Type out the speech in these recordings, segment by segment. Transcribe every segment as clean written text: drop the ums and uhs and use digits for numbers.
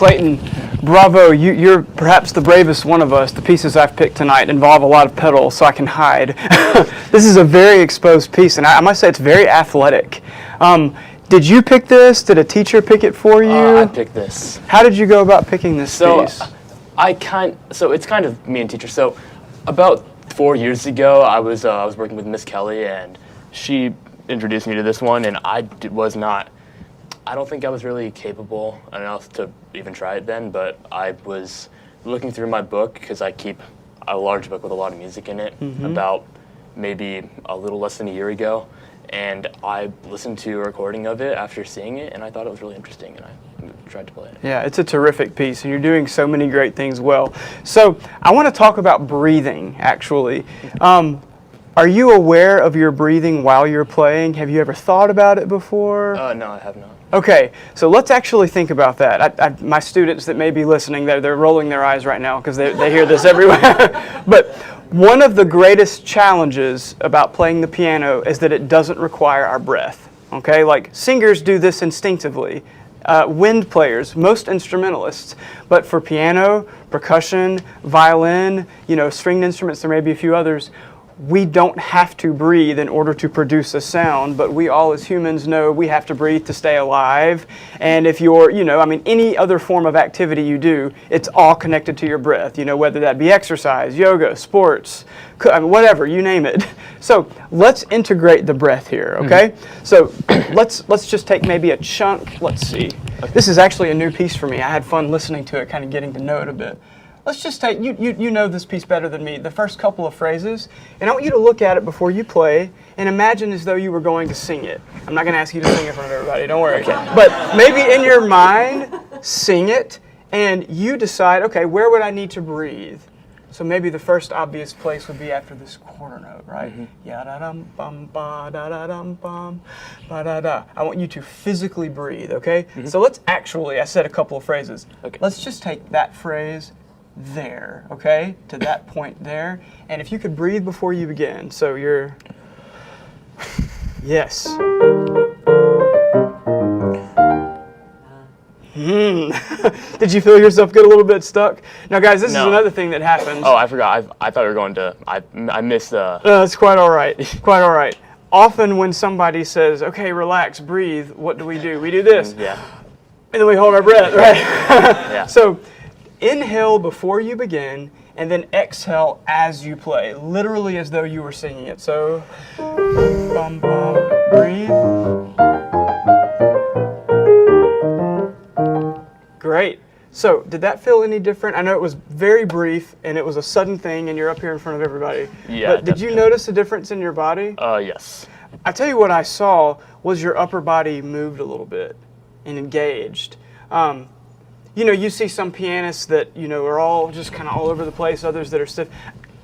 Clayton, bravo. You're perhaps the bravest one of us. The pieces I've picked tonight involve a lot of pedals, so I can hide. This is a very exposed piece, and I must say it's very athletic. Did you pick this? Did a teacher pick it for you? I picked this. How did you go about picking this piece? So it's kind of me and teacher. So about 4 years ago, I was working with Miss Kelly, and she introduced me to this one, and I don't think I was really capable enough to even try it then, but I was looking through my book, because I keep a large book with a lot of music in it, about maybe a little less than a year ago, and I listened to a recording of it after seeing it, and I thought it was really interesting, and I tried to play it. Yeah, it's a terrific piece, and you're doing so many great things well. So I want to talk about breathing, actually. Are you aware of your breathing while you're playing? Have you ever thought about it before? No, I have not. Okay, so let's actually think about that. My students that may be listening, they're rolling their eyes right now because they hear this everywhere. But one of the greatest challenges about playing the piano is that it doesn't require our breath. Okay, like singers do this instinctively. Wind players, most instrumentalists, but for piano, percussion, violin, stringed instruments, there may be a few others, we don't have to breathe in order to produce a sound, but we all as humans know we have to breathe to stay alive. And if you're, any other form of activity you do, it's all connected to your breath, whether that be exercise, yoga, sports, whatever, you name it. So let's integrate the breath here, okay? So let's just take maybe a chunk. Let's see. Okay. This is actually a new piece for me. I had fun listening to it, kind of getting to know it a bit. Let's just take, you know this piece better than me, the first couple of phrases, and I want you to look at it before you play and imagine as though you were going to sing it. I'm not going to ask you to sing in front of everybody, don't worry. Okay. But maybe in your mind, sing it, and you decide, okay, where would I need to breathe? So maybe the first obvious place would be after this quarter note, right? Ya-da-dum, bum, ba-da-da-dum, bum, ba-da-da. I want you to physically breathe, okay? So let's actually, I said a couple of phrases. Okay. Let's just take that phrase there, okay, to that point there, and if you could breathe before you begin. So you're, yes. Did you feel yourself get a little bit stuck? Now, guys, this is another thing that happens. Oh, I forgot. I thought we were going to. I missed the. It's quite all right. Quite all right. Often, when somebody says, "Okay, relax, breathe," what do? We do this. Yeah. And then we hold our breath, right? Yeah. So. Inhale before you begin, and then exhale as you play, literally as though you were singing it. So, bum, bum, breathe. Great. So, did that feel any different? I know it was very brief, and it was a sudden thing, and you're up here in front of everybody. Yeah. But did you notice a difference in your body? Yes. I tell you what I saw was your upper body moved a little bit and engaged. You see some pianists that, are all just kind of all over the place, others that are stiff.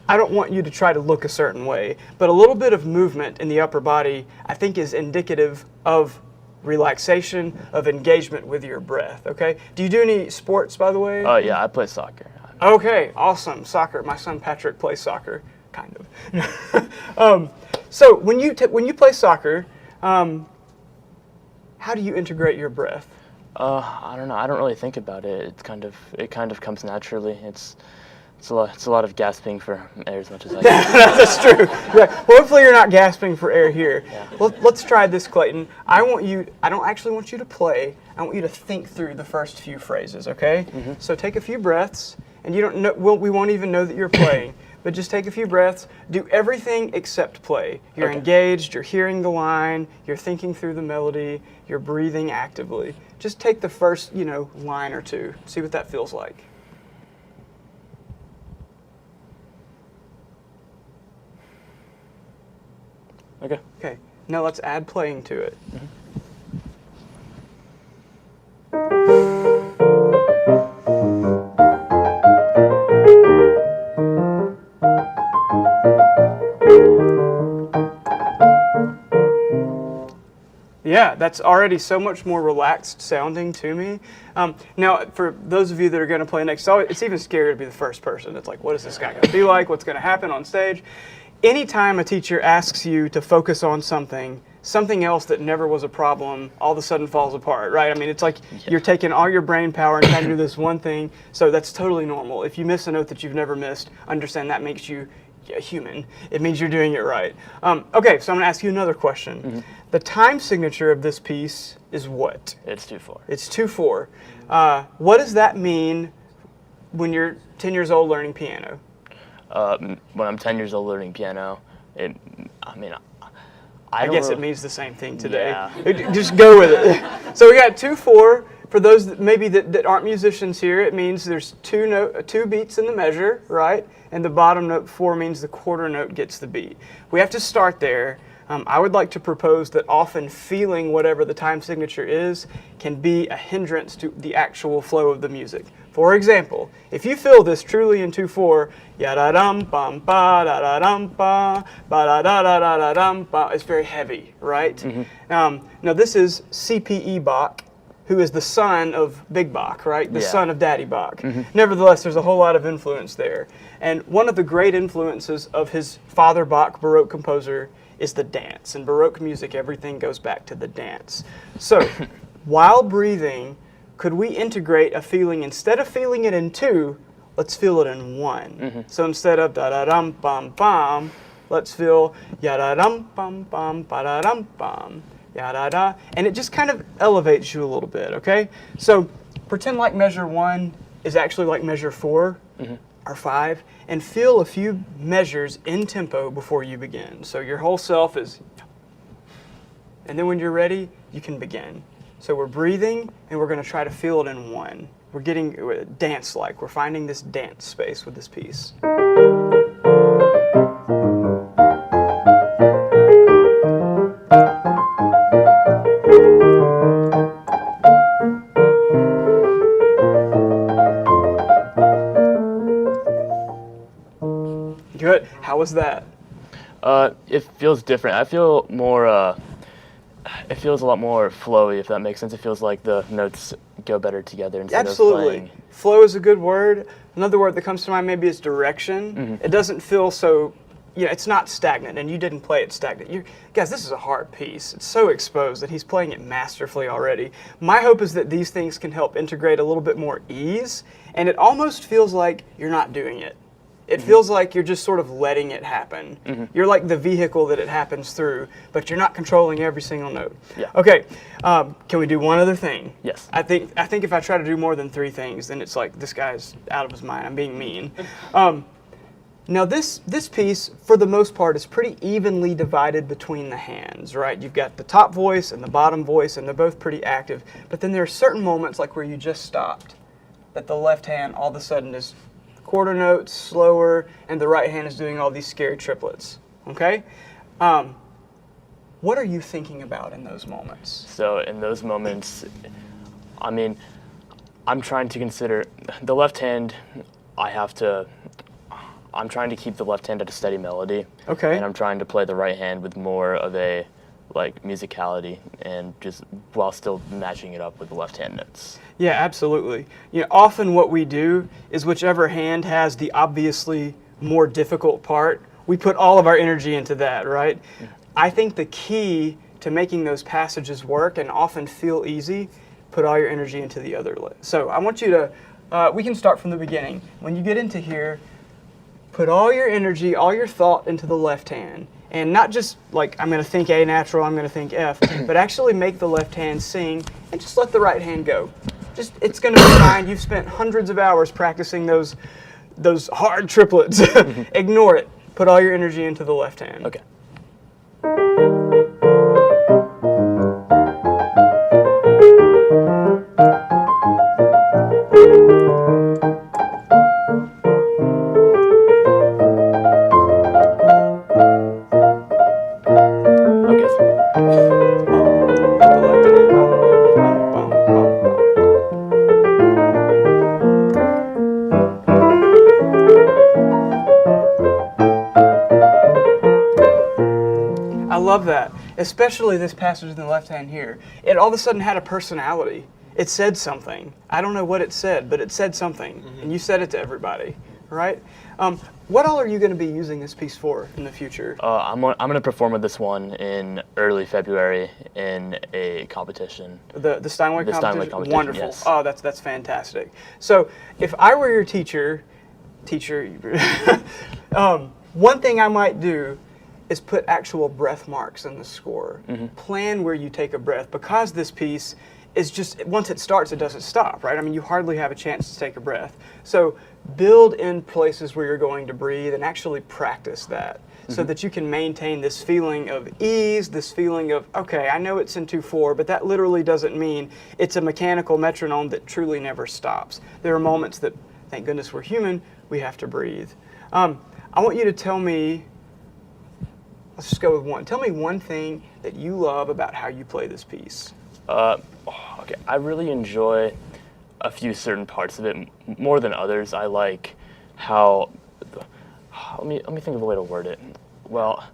I don't want you to try to look a certain way, but a little bit of movement in the upper body, I think, is indicative of relaxation, of engagement with your breath, okay? Do you do any sports, by the way? Yeah, I play soccer. Okay, awesome. Soccer. My son Patrick plays soccer, kind of. So when you play soccer, how do you integrate your breath? I don't know. I don't really think about it. It kind of comes naturally. It's a lot of gasping for air as much as I can. That's true. Yeah. Well, hopefully you're not gasping for air here. Yeah. Let's try this, Clayton. I don't actually want you to play. I want you to think through the first few phrases, okay? So take a few breaths, and you don't know. We won't even know that you're playing. But just take a few breaths. Do everything except play. You're engaged. You're hearing the line. You're thinking through the melody. You're breathing actively. Just take the first, line or two. See what that feels like. Okay. Okay. Now let's add playing to it. Yeah, that's already so much more relaxed sounding to me. Now, for those of you that are going to play next, it's even scarier to be the first person. It's like, what is this guy going to be like? What's going to happen on stage? anytime a teacher asks you to focus on something else that never was a problem all of a sudden falls apart, right? I mean, it's like you're taking all your brain power and trying to do this one thing, so that's totally normal. If you miss a note that you've never missed, understand that makes you human. It means you're doing it right. Okay, so I'm gonna ask you another question. The time signature of this piece is what? It's 2/4. It's 2/4. What does that mean when you're 10 years old learning piano? When I'm 10 years old learning piano, I guess it means the same thing today. Yeah. Just go with it. So we got 2/4. For those that maybe that aren't musicians here, it means there's two beats in the measure, right? And the bottom note 4 means the quarter note gets the beat. We have to start there. I would like to propose that often feeling whatever the time signature is can be a hindrance to the actual flow of the music. For example, if you feel this truly in 2/4, ya-da-dum bum ba da-da-dum ba da-da-da-da-da-dum ba, it's very heavy, right? Now this is C.P.E. Bach, who is the son of Big Bach, right? The son of Daddy Bach. Nevertheless, there's a whole lot of influence there. And one of the great influences of his father Bach, Baroque composer, is the dance. In Baroque music, everything goes back to the dance. So, while breathing, could we integrate a feeling, instead of feeling it in 2, let's feel it in 1. So instead of da-da-dum bum bum, let's feel ya-da-dum bum bum ba-da-dum bum. Ya-da-da, and it just kind of elevates you a little bit, okay? So pretend like measure 1 is actually like measure 4 or 5, and feel a few measures in tempo before you begin. So your whole self is, and then when you're ready, you can begin. So we're breathing, and we're gonna try to feel it in 1. We're getting dance-like. We're finding this dance space with this piece. Good. How was that? It feels different. I feel more, it feels a lot more flowy, if that makes sense. It feels like the notes go better together instead of playing. Flow is a good word. Another word that comes to mind maybe is direction. It doesn't feel so, it's not stagnant, and you didn't play it stagnant. Guys, this is a hard piece. It's so exposed that he's playing it masterfully already. My hope is that these things can help integrate a little bit more ease, and it almost feels like you're not doing it. It feels like you're just sort of letting it happen. You're like the vehicle that it happens through, but you're not controlling every single note. Yeah. Okay, can we do one other thing? Yes. I think if I try to do more than 3 things, then it's like, this guy's out of his mind. I'm being mean. Now this piece, for the most part, is pretty evenly divided between the hands, right? You've got the top voice and the bottom voice, and they're both pretty active. But then there are certain moments, like where you just stopped, that the left hand all of a sudden is quarter notes, slower, and the right hand is doing all these scary triplets, okay? What are you thinking about in those moments? So in those moments, I'm trying to consider the left hand. I'm trying to keep the left hand at a steady melody. Okay. And I'm trying to play the right hand with more of a musicality, and just while still matching it up with the left hand notes. Yeah, absolutely. Often what we do is whichever hand has the obviously more difficult part, we put all of our energy into that, right? I think the key to making those passages work and often feel easy, put all your energy into the other list. So I want you to, we can start from the beginning. When you get into here, put all your energy, all your thought into the left hand. And not just like, I'm going to think A natural, I'm going to think F, but actually make the left hand sing and just let the right hand go. It's going to be fine. You've spent hundreds of hours practicing those hard triplets. Ignore it. Put all your energy into the left hand. Okay. That, especially this passage in the left hand here. It all of a sudden had a personality. It said something. I don't know what it said, but it said something, and you said it to everybody. right? What all are you going to be using this piece for in the future? I'm going to perform with this one in early February in a competition. The Steinway The competition? Steinway competition, Wonderful. yes. Oh, that's fantastic. So if I were your teacher, one thing I might do is put actual breath marks in the score. Plan where you take a breath, because this piece is just, once it starts, it doesn't stop, right? I mean, you hardly have a chance to take a breath. So build in places where you're going to breathe and actually practice that so that you can maintain this feeling of ease, this feeling of, okay, I know it's in 2/4, but that literally doesn't mean it's a mechanical metronome that truly never stops. There are moments that, thank goodness we're human, we have to breathe. I want you to tell me, let's just go with one. Tell me one thing that you love about how you play this piece. Okay, I really enjoy a few certain parts of it more than others. I like how, let me think of a way to word it. Well,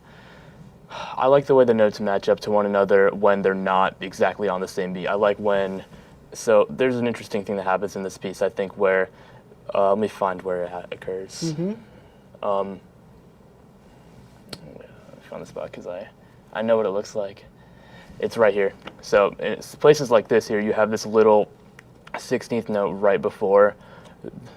I like the way the notes match up to one another when they're not exactly on the same beat. I like when, so there's an interesting thing that happens in this piece, I think, where, let me find where it occurs. Let me find the spot because I know what it looks like. It's right here. So it's places like this here, you have this little 16th note right before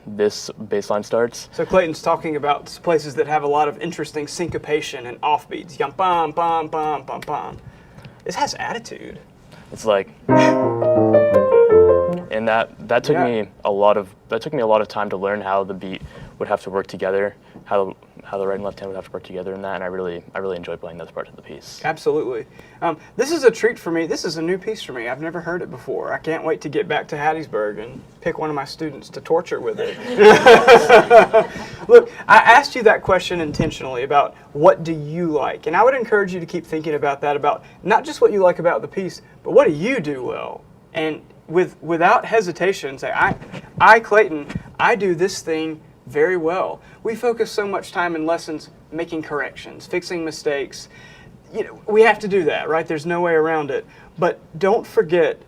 this bass line starts. So Clayton's talking about places that have a lot of interesting syncopation and offbeats. Yum, bum, bum, bum, bum, bum. This has attitude. It's like, and that took me a lot of time to learn how the beat would have to work together, how the right and left hand would have to work together in that, and I really enjoy playing those parts of the piece. Absolutely. This is a treat for me. This is a new piece for me. I've never heard it before. I can't wait to get back to Hattiesburg and pick one of my students to torture with it. Look, I asked you that question intentionally about what do you like, and I would encourage you to keep thinking about that, about not just what you like about the piece, but what do you do well? And without hesitation, say, I, Clayton, I do this thing very well. We focus so much time in lessons making corrections, fixing mistakes. You know, we have to do that, right? There's no way around it. But don't forget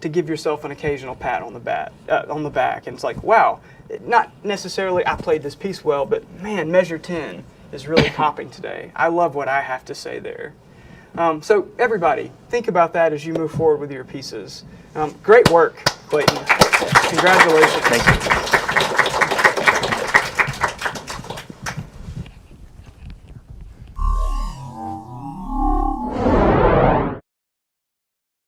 to give yourself an occasional pat on the back. And it's like, wow, not necessarily I played this piece well, but man, measure 10 is really popping today. I love what I have to say there. So everybody, think about that as you move forward with your pieces. Great work, Clayton. Congratulations. Thank you.